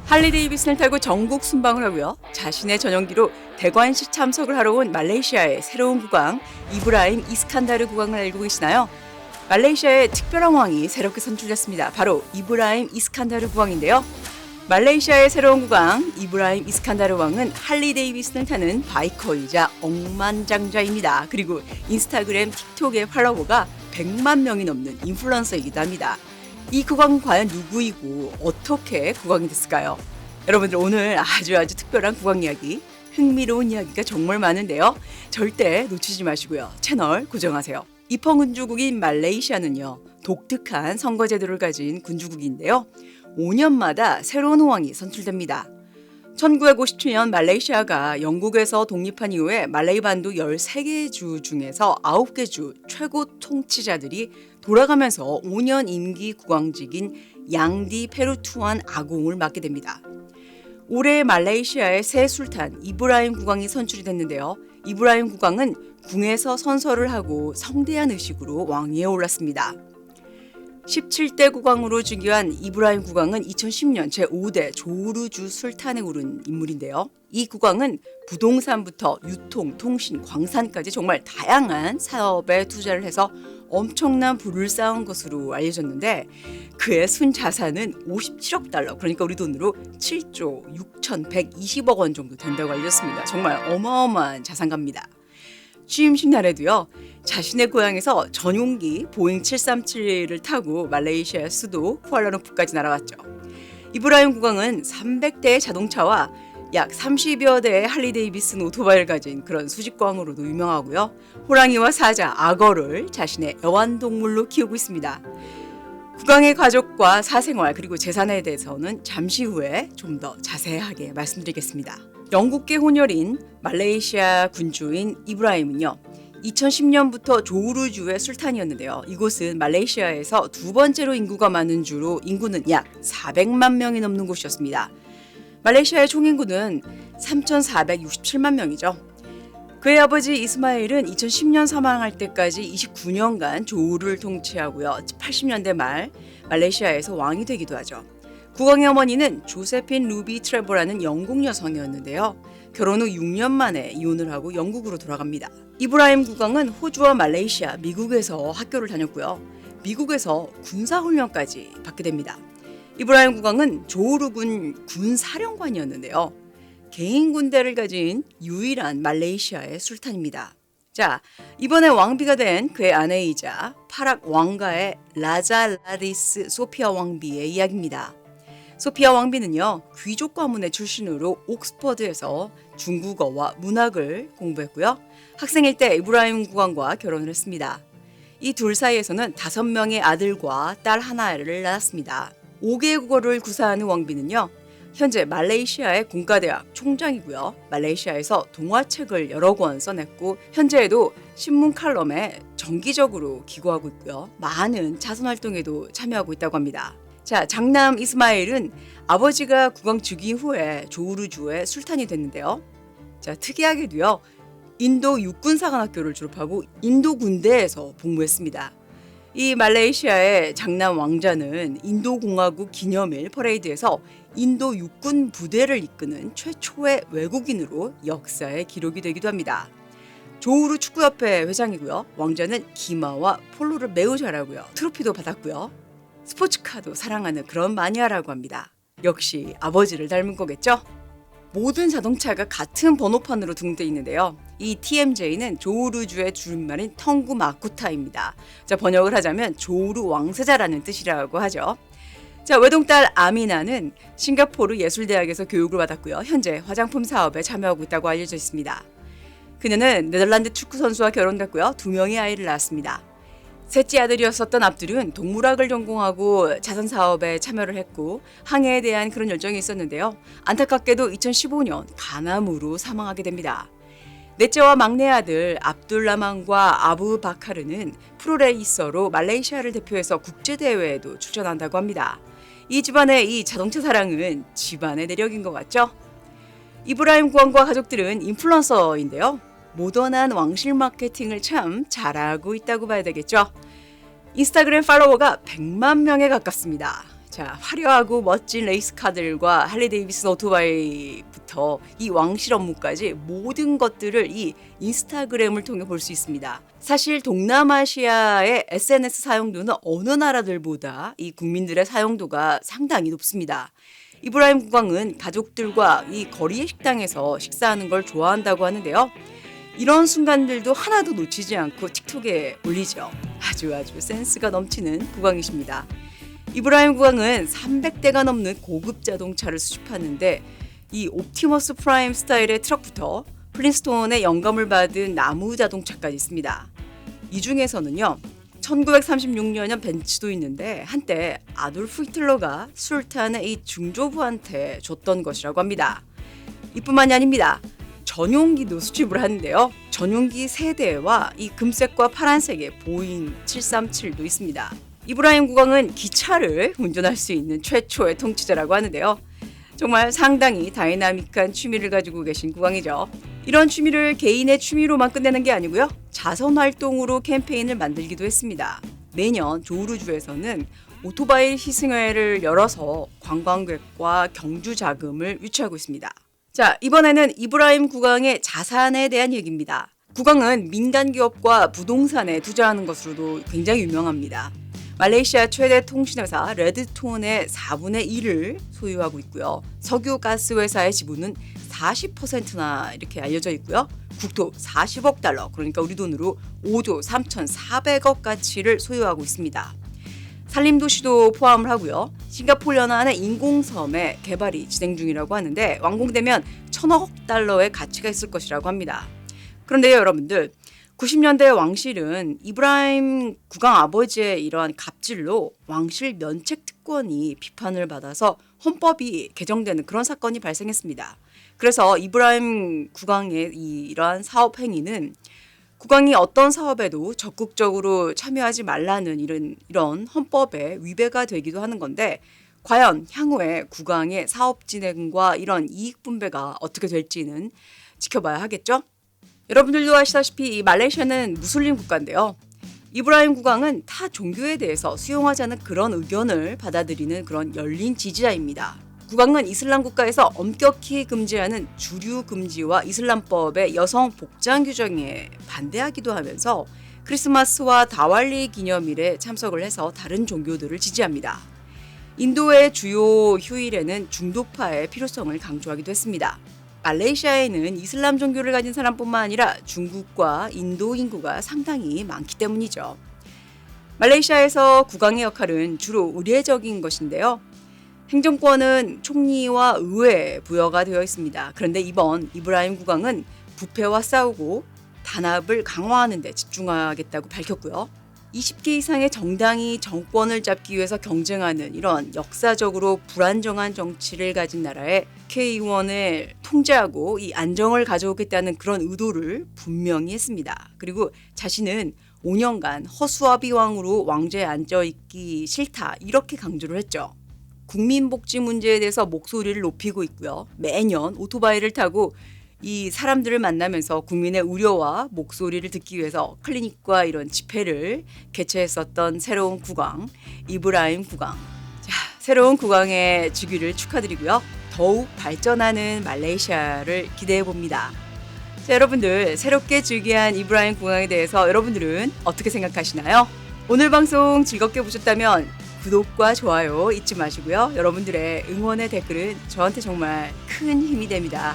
할리 데이비슨을 타고 전국 순방을 하고요. 자신의 전용기로 대관식 참석을 하러 온 말레이시아의 새로운 국왕 이브라임 이스칸다르 국왕을 알고 계시나요? 말레이시아의 특별한 왕이 새롭게 선출됐습니다. 바로 이브라임 이스칸다르 국왕인데요. 말레이시아의 새로운 국왕 이브라임 이스칸다르 왕은 할리 데이비슨을 타는 바이커이자 억만장자입니다. 그리고 인스타그램, 틱톡의 팔로워가 100만 명이 넘는 인플루언서이기도 합니다. 이 국왕은 과연 누구이고 어떻게 국왕이 됐을까요? 여러분들 오늘 아주 특별한 국왕 이야기, 흥미로운 이야기가 정말 많은데요. 절대 놓치지 마시고요. 채널 고정하세요. 입헌군주국인 말레이시아는요, 독특한 선거제도를 가진 군주국인데요. 5년마다 새로운 왕이 선출됩니다. 1957년 말레이시아가 영국에서 독립한 이후에 말레이 반도 13개 주 중에서 9개 주 최고 통치자들이 돌아가면서 5년 임기 국왕직인 양디 페루투안 아공을 맡게 됩니다. 올해 말레이시아의 새 술탄 이브라임 국왕이 선출이 됐는데요. 이브라임 국왕은 궁에서 선서를 하고 성대한 의식으로 왕위에 올랐습니다. 17대 국왕으로 즉위한 이브라임 국왕은 2010년 제5대 조르주 술탄에 오른 인물인데요. 이 국왕은 부동산부터 유통, 통신, 광산까지 정말 다양한 사업에 투자를 해서 엄청난 부를 쌓은 것으로 알려졌는데 그의 순자산은 57억 달러, 그러니까 우리 돈으로 7조 6,120억 원 정도 된다고 알려졌습니다. 정말 어마어마한 자산가입니다. 취임식 날에도요, 자신의 고향에서 전용기 보잉 737을 타고 말레이시아 수도 쿠알라룸푸르까지 날아갔죠. 이브라임 국왕은 300대의 자동차와 약 30여 대의 할리 데이비슨 오토바이를 가진 그런 수직광으로도 유명하고요. 호랑이와 사자, 악어를 자신의 애완동물로 키우고 있습니다. 국왕의 가족과 사생활 그리고 재산에 대해서는 잠시 후에 좀 더 자세하게 말씀드리겠습니다. 영국계 혼혈인 말레이시아 군주인 이브라임은요, 2010년부터 조르주의 술탄이었는데요. 이곳은 말레이시아에서 두 번째로 인구가 많은 주로 인구는 약 400만 명이 넘는 곳이었습니다. 말레이시아의 총인구는 3,467만 명이죠. 그의 아버지 이스마일은 2010년 사망할 때까지 29년간 조르를 통치하고요. 80년대 말 말레이시아에서 왕이 되기도 하죠. 국왕의 어머니는 조세핀 루비 트레보라는 영국 여성이었는데요. 결혼 후 6년 만에 이혼을 하고 영국으로 돌아갑니다. 이브라임 국왕은 호주와 말레이시아, 미국에서 학교를 다녔고요. 미국에서 군사훈련까지 받게 됩니다. 이브라임 국왕은 조르군 군사령관이었는데요. 개인 군대를 가진 유일한 말레이시아의 술탄입니다. 자, 이번에 왕비가 된 그의 아내이자 파락 왕가의 라자 라디스 소피아 왕비의 이야기입니다. 소피아 왕비는요, 귀족 가문의 출신으로 옥스퍼드에서 중국어와 문학을 공부했고요. 학생일 때 이브라임 국왕과 결혼을 했습니다. 이 둘 사이에서는 5명의 아들과 딸 하나를 낳았습니다. 5개의 국어를 구사하는 왕비는요, 현재 말레이시아의 공과대학 총장이고요. 말레이시아에서 동화책을 여러 권 써냈고 현재에도 신문 칼럼에 정기적으로 기고하고 있고요. 많은 자선활동에도 참여하고 있다고 합니다. 자, 장남 이스마일은 아버지가 국왕 즉위 후에 조르주의 술탄이 됐는데요. 자, 특이하게도요, 인도 육군사관학교를 졸업하고 인도 군대에서 복무했습니다. 이 말레이시아의 장남 왕자는 인도공화국 기념일 퍼레이드에서 인도 육군 부대를 이끄는 최초의 외국인으로 역사에 기록이 되기도 합니다. 조르 축구협회 회장이고요. 왕자는 기마와 폴로를 매우 잘하고요. 트로피도 받았고요. 스포츠카도 사랑하는 그런 마니아라고 합니다. 역시 아버지를 닮은 거겠죠? 모든 자동차가 같은 번호판으로 등록되어 있는데요. 이 TMJ는 조르주의 줄임말인 텅구 마쿠타입니다. 자, 번역을 하자면 조르 왕세자라는 뜻이라고 하죠. 자, 외동딸 아미나는 싱가포르 예술대학에서 교육을 받았고요. 현재 화장품 사업에 참여하고 있다고 알려져 있습니다. 그녀는 네덜란드 축구 선수와 결혼했고요. 2명의 아이를 낳았습니다. 셋째 아들이었었던 압둘은 동물학을 전공하고 자선 사업에 참여를 했고 항해에 대한 그런 열정이 있었는데요. 안타깝게도 2015년 간암으로 사망하게 됩니다. 넷째와 막내 아들 압둘라만과 아부 바카르는 프로레이서로 말레이시아를 대표해서 국제대회에도 출전한다고 합니다. 이 집안의 이 자동차 사랑은 집안의 내력인 것 같죠? 이브라임 국왕과 가족들은 인플루언서인데요. 모던한 왕실 마케팅을 참 잘하고 있다고 봐야 되겠죠. 인스타그램 팔로워가 100만 명에 가깝습니다. 자, 화려하고 멋진 레이스카들과 할리 데이비슨 오토바이부터 이 왕실 업무까지 모든 것들을 이 인스타그램을 통해 볼 수 있습니다. 사실 동남아시아의 SNS 사용도는 어느 나라들보다 이 국민들의 사용도가 상당히 높습니다. 이브라임 국왕은 가족들과 이 거리의 식당에서 식사하는 걸 좋아한다고 하는데요. 이런 순간들도 하나도 놓치지 않고 틱톡에 올리죠. 아주 센스가 넘치는 국왕이십니다. 이브라임 국왕은 300대가 넘는 고급 자동차를 수집하는데 이 옵티머스 프라임 스타일의 트럭부터 플린스톤의 영감을 받은 나무 자동차까지 있습니다. 이 중에서는요, 1936년 벤츠도 있는데 한때 아돌프 히틀러가 술탄의 이 중조부한테 줬던 것이라고 합니다. 이뿐만이 아닙니다. 전용기도 수집을 하는데요. 전용기 3대와 이 금색과 파란색의 보잉 737도 있습니다. 이브라임 국왕은 기차를 운전할 수 있는 최초의 통치자라고 하는데요. 정말 상당히 다이나믹한 취미를 가지고 계신 국왕이죠. 이런 취미를 개인의 취미로만 끝내는 게 아니고요. 자선활동으로 캠페인을 만들기도 했습니다. 매년 조르주에서는 오토바이 시승회를 열어서 관광객과 경주 자금을 유치하고 있습니다. 자, 이번에는 이브라임 국왕의 자산에 대한 얘기입니다. 국왕은 민간 기업과 부동산에 투자하는 것으로도 굉장히 유명합니다. 말레이시아 최대 통신회사 레드톤의 4분의 1을 소유하고 있고요. 석유 가스 회사의 지분은 40%나 이렇게 알려져 있고요. 국토 40억 달러, 그러니까 우리 돈으로 5조 3,400억 가치를 소유하고 있습니다. 산림도시도 포함을 하고요. 싱가포르 연안의 인공섬의 개발이 진행 중이라고 하는데 완공되면 1,000억 달러의 가치가 있을 것이라고 합니다. 그런데요, 여러분들, 90년대 왕실은 이브라임 국왕 아버지의 이러한 갑질로 왕실 면책 특권이 비판을 받아서 헌법이 개정되는 그런 사건이 발생했습니다. 그래서 이브라임 국왕의 이러한 사업 행위는 국왕이 어떤 사업에도 적극적으로 참여하지 말라는 이런 헌법에 위배가 되기도 하는 건데, 과연 향후에 국왕의 사업 진행과 이런 이익 분배가 어떻게 될지는 지켜봐야 하겠죠? 여러분들도 아시다시피 이 말레이시아는 무슬림 국가인데요. 이브라임 국왕은 타 종교에 대해서 수용하지 않는 그런 의견을 받아들이는 그런 열린 지지자입니다. 국왕은 이슬람 국가에서 엄격히 금지하는 주류 금지와 이슬람법의 여성 복장 규정에 반대하기도 하면서 크리스마스와 다왈리 기념일에 참석을 해서 다른 종교들을 지지합니다. 인도의 주요 휴일에는 중도파의 필요성을 강조하기도 했습니다. 말레이시아에는 이슬람 종교를 가진 사람뿐만 아니라 중국과 인도 인구가 상당히 많기 때문이죠. 말레이시아에서 국왕의 역할은 주로 의례적인 것인데요. 행정권은 총리와 의회에 부여가 되어 있습니다. 그런데 이번 이브라임 국왕은 부패와 싸우고 단합을 강화하는 데 집중하겠다고 밝혔고요. 20개 이상의 정당이 정권을 잡기 위해서 경쟁하는 이런 역사적으로 불안정한 정치를 가진 나라에 K1을 통제하고 이 안정을 가져오겠다는 그런 의도를 분명히 했습니다. 그리고 자신은 5년간 허수아비 왕으로 왕좌에 앉아있기 싫다, 이렇게 강조를 했죠. 국민복지 문제에 대해서 목소리를 높이고 있고요. 매년 오토바이를 타고 이 사람들을 만나면서 국민의 우려와 목소리를 듣기 위해서 클리닉과 이런 집회를 개최했었던 새로운 국왕, 이브라임 국왕. 자, 새로운 국왕의 즉위를 축하드리고요. 더욱 발전하는 말레이시아를 기대해 봅니다. 자, 여러분들, 새롭게 즉위한 이브라임 국왕에 대해서 여러분들은 어떻게 생각하시나요? 오늘 방송 즐겁게 보셨다면 구독과 좋아요 잊지 마시고요. 여러분들의 응원의 댓글은 저한테 정말 큰 힘이 됩니다.